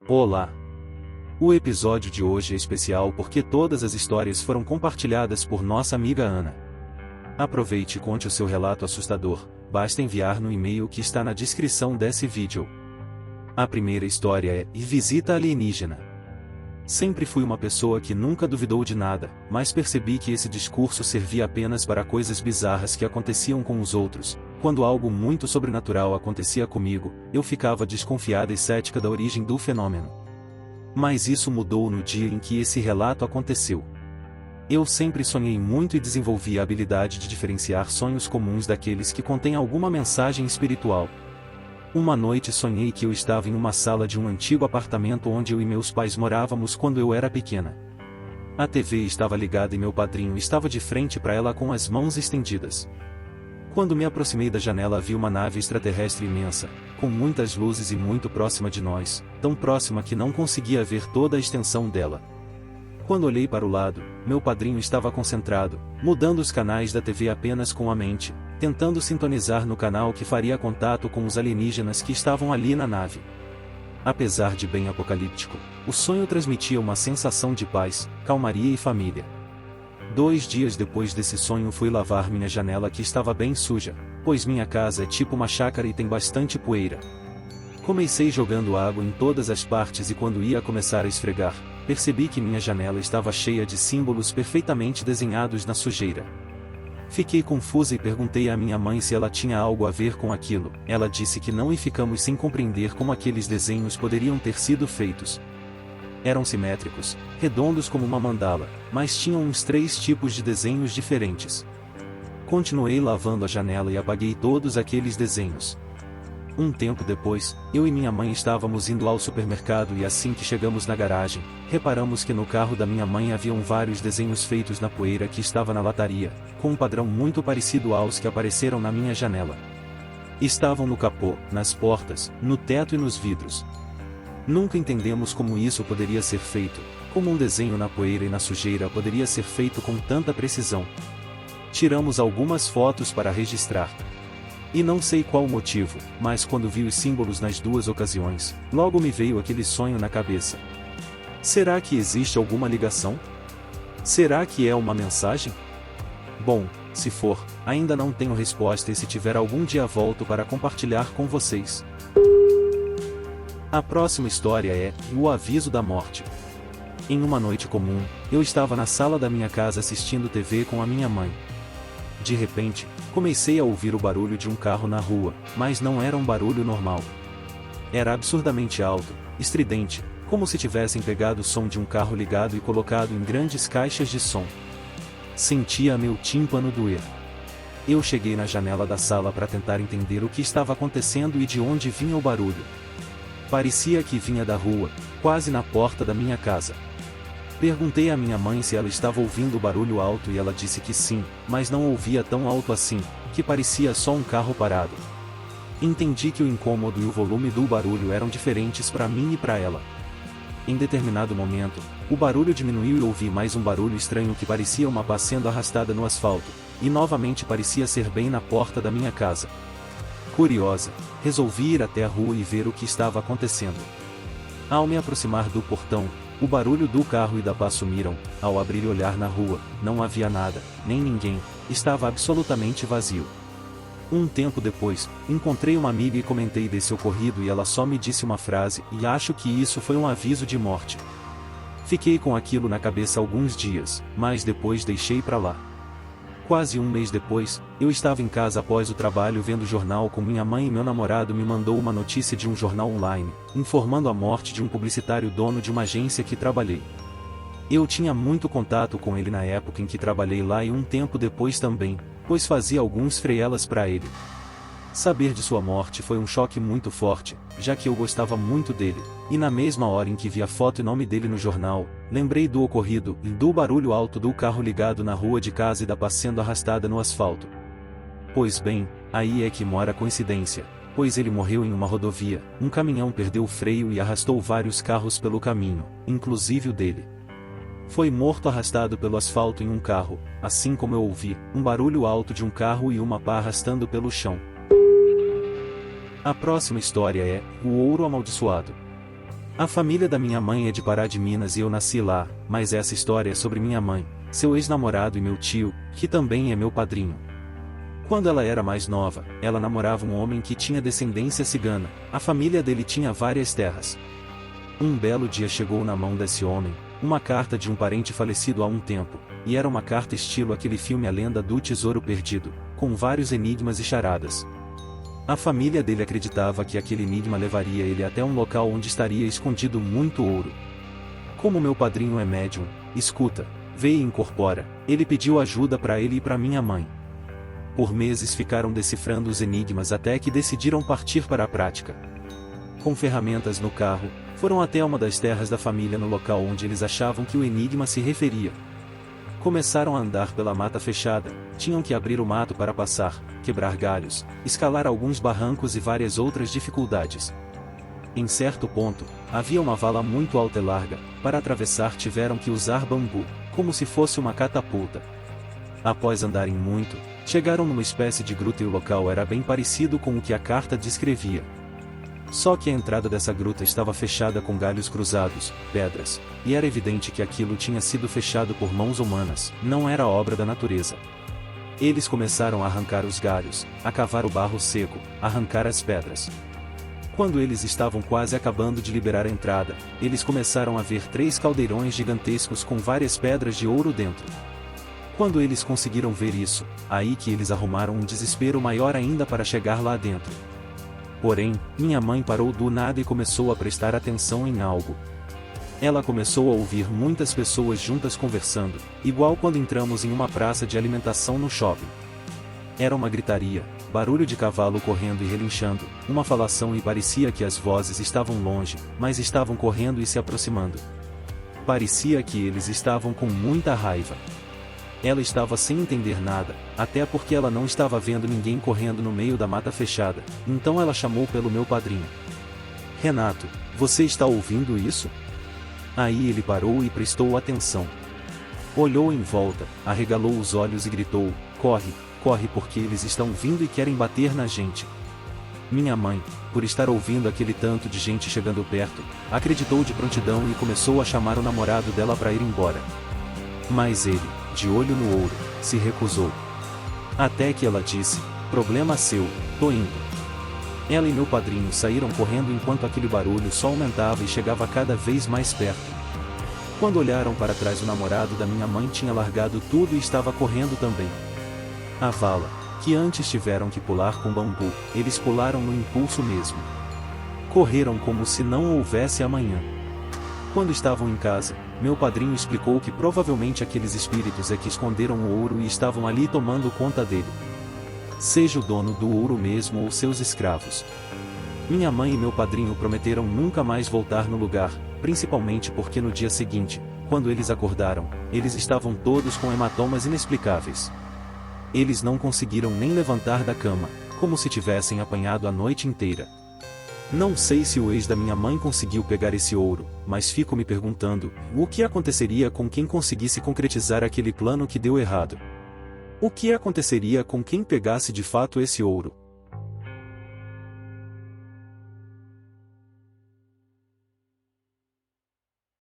Olá! O episódio de hoje é especial porque todas as histórias foram compartilhadas por nossa amiga Ana. Aproveite e conte o seu relato assustador, basta enviar no e-mail que está na descrição desse vídeo. A primeira história é Visita Alienígena. Sempre fui uma pessoa que nunca duvidou de nada, mas percebi que esse discurso servia apenas para coisas bizarras que aconteciam com os outros. Quando algo muito sobrenatural acontecia comigo, eu ficava desconfiada e cética da origem do fenômeno. Mas isso mudou no dia em que esse relato aconteceu. Eu sempre sonhei muito e desenvolvi a habilidade de diferenciar sonhos comuns daqueles que contêm alguma mensagem espiritual. Uma noite sonhei que eu estava em uma sala de um antigo apartamento onde eu e meus pais morávamos quando eu era pequena. A TV estava ligada e meu padrinho estava de frente para ela com as mãos estendidas. Quando me aproximei da janela vi uma nave extraterrestre imensa, com muitas luzes e muito próxima de nós, tão próxima que não conseguia ver toda a extensão dela. Quando olhei para o lado, meu padrinho estava concentrado, mudando os canais da TV apenas com a mente, tentando sintonizar no canal que faria contato com os alienígenas que estavam ali na nave. Apesar de bem apocalíptico, o sonho transmitia uma sensação de paz, calmaria e família. 2 dias depois desse sonho fui lavar minha janela que estava bem suja, pois minha casa é tipo uma chácara e tem bastante poeira. Comecei jogando água em todas as partes e quando ia começar a esfregar, percebi que minha janela estava cheia de símbolos perfeitamente desenhados na sujeira. Fiquei confusa e perguntei à minha mãe se ela tinha algo a ver com aquilo. Ela disse que não e ficamos sem compreender como aqueles desenhos poderiam ter sido feitos. Eram simétricos, redondos como uma mandala, mas tinham uns 3 tipos de desenhos diferentes. Continuei lavando a janela e apaguei todos aqueles desenhos. Um tempo depois, eu e minha mãe estávamos indo ao supermercado e assim que chegamos na garagem, reparamos que no carro da minha mãe haviam vários desenhos feitos na poeira que estava na lataria, com um padrão muito parecido aos que apareceram na minha janela. Estavam no capô, nas portas, no teto e nos vidros. Nunca entendemos como isso poderia ser feito, como um desenho na poeira e na sujeira poderia ser feito com tanta precisão. Tiramos algumas fotos para registrar. E não sei qual o motivo, mas quando vi os símbolos nas 2 ocasiões, logo me veio aquele sonho na cabeça. Será que existe alguma ligação? Será que é uma mensagem? Bom, se for, ainda não tenho resposta e se tiver algum dia volto para compartilhar com vocês. A próxima história é O Aviso da Morte. Em uma noite comum, eu estava na sala da minha casa assistindo TV com a minha mãe. De repente, comecei a ouvir o barulho de um carro na rua, mas não era um barulho normal. Era absurdamente alto, estridente, como se tivessem pegado o som de um carro ligado e colocado em grandes caixas de som. Sentia meu tímpano doer. Eu cheguei na janela da sala para tentar entender o que estava acontecendo e de onde vinha o barulho. Parecia que vinha da rua, quase na porta da minha casa. Perguntei à minha mãe se ela estava ouvindo o barulho alto e ela disse que sim, mas não ouvia tão alto assim, que parecia só um carro parado. Entendi que o incômodo e o volume do barulho eram diferentes para mim e para ela. Em determinado momento, o barulho diminuiu e ouvi mais um barulho estranho que parecia uma pá sendo arrastada no asfalto, e novamente parecia ser bem na porta da minha casa. Curiosa, resolvi ir até a rua e ver o que estava acontecendo. Ao me aproximar do portão, o barulho do carro e da pá sumiram. Ao abrir e olhar na rua, não havia nada, nem ninguém, estava absolutamente vazio. Um tempo depois, encontrei uma amiga e comentei desse ocorrido e ela só me disse uma frase, e acho que isso foi um aviso de morte. Fiquei com aquilo na cabeça alguns dias, mas depois deixei pra lá. Quase um mês depois, eu estava em casa após o trabalho vendo jornal com minha mãe e meu namorado me mandou uma notícia de um jornal online, informando a morte de um publicitário dono de uma agência que trabalhei. Eu tinha muito contato com ele na época em que trabalhei lá e um tempo depois também, pois fazia alguns freelas para ele. Saber de sua morte foi um choque muito forte, já que eu gostava muito dele, e na mesma hora em que vi a foto e nome dele no jornal, lembrei do ocorrido e do barulho alto do carro ligado na rua de casa e da pá sendo arrastada no asfalto. Pois bem, aí é que mora a coincidência, pois ele morreu em uma rodovia, um caminhão perdeu o freio e arrastou vários carros pelo caminho, inclusive o dele. Foi morto arrastado pelo asfalto em um carro, assim como eu ouvi, um barulho alto de um carro e uma pá arrastando pelo chão. A próxima história é O Ouro Amaldiçoado. A família da minha mãe é de Pará de Minas e eu nasci lá, mas essa história é sobre minha mãe, seu ex-namorado e meu tio, que também é meu padrinho. Quando ela era mais nova, ela namorava um homem que tinha descendência cigana, a família dele tinha várias terras. Um belo dia chegou na mão desse homem uma carta de um parente falecido há um tempo, e era uma carta estilo aquele filme A Lenda do Tesouro Perdido, com vários enigmas e charadas. A família dele acreditava que aquele enigma levaria ele até um local onde estaria escondido muito ouro. Como meu padrinho é médium, escuta, vê e incorpora, ele pediu ajuda para ele e para minha mãe. Por meses ficaram decifrando os enigmas até que decidiram partir para a prática. Com ferramentas no carro, foram até uma das terras da família no local onde eles achavam que o enigma se referia. Começaram a andar pela mata fechada, tinham que abrir o mato para passar, quebrar galhos, escalar alguns barrancos e várias outras dificuldades. Em certo ponto, havia uma vala muito alta e larga, para atravessar tiveram que usar bambu, como se fosse uma catapulta. Após andarem muito, chegaram numa espécie de gruta e o local era bem parecido com o que a carta descrevia. Só que a entrada dessa gruta estava fechada com galhos cruzados, pedras, e era evidente que aquilo tinha sido fechado por mãos humanas, não era obra da natureza. Eles começaram a arrancar os galhos, a cavar o barro seco, a arrancar as pedras. Quando eles estavam quase acabando de liberar a entrada, eles começaram a ver 3 caldeirões gigantescos com várias pedras de ouro dentro. Quando eles conseguiram ver isso, aí que eles arrumaram um desespero maior ainda para chegar lá dentro. Porém, minha mãe parou do nada e começou a prestar atenção em algo. Ela começou a ouvir muitas pessoas juntas conversando, igual quando entramos em uma praça de alimentação no shopping. Era uma gritaria, barulho de cavalo correndo e relinchando, uma falação e parecia que as vozes estavam longe, mas estavam correndo e se aproximando. Parecia que eles estavam com muita raiva. Ela estava sem entender nada, até porque ela não estava vendo ninguém correndo no meio da mata fechada, então ela chamou pelo meu padrinho. Renato, você está ouvindo isso? Aí ele parou e prestou atenção. Olhou em volta, arregalou os olhos e gritou, corre, corre porque eles estão vindo e querem bater na gente. Minha mãe, por estar ouvindo aquele tanto de gente chegando perto, acreditou de prontidão e começou a chamar o namorado dela para ir embora. Mas ele, de olho no ouro, se recusou. Até que ela disse, problema seu, tô indo. Ela e meu padrinho saíram correndo enquanto aquele barulho só aumentava e chegava cada vez mais perto. Quando olharam para trás, o namorado da minha mãe tinha largado tudo e estava correndo também. A vala, que antes tiveram que pular com bambu, eles pularam no impulso mesmo. Correram como se não houvesse amanhã. Quando estavam em casa, meu padrinho explicou que provavelmente aqueles espíritos é que esconderam o ouro e estavam ali tomando conta dele. Seja o dono do ouro mesmo ou seus escravos. Minha mãe e meu padrinho prometeram nunca mais voltar no lugar, principalmente porque no dia seguinte, quando eles acordaram, eles estavam todos com hematomas inexplicáveis. Eles não conseguiram nem levantar da cama, como se tivessem apanhado a noite inteira. Não sei se o ex da minha mãe conseguiu pegar esse ouro, mas fico me perguntando, o que aconteceria com quem conseguisse concretizar aquele plano que deu errado? O que aconteceria com quem pegasse de fato esse ouro?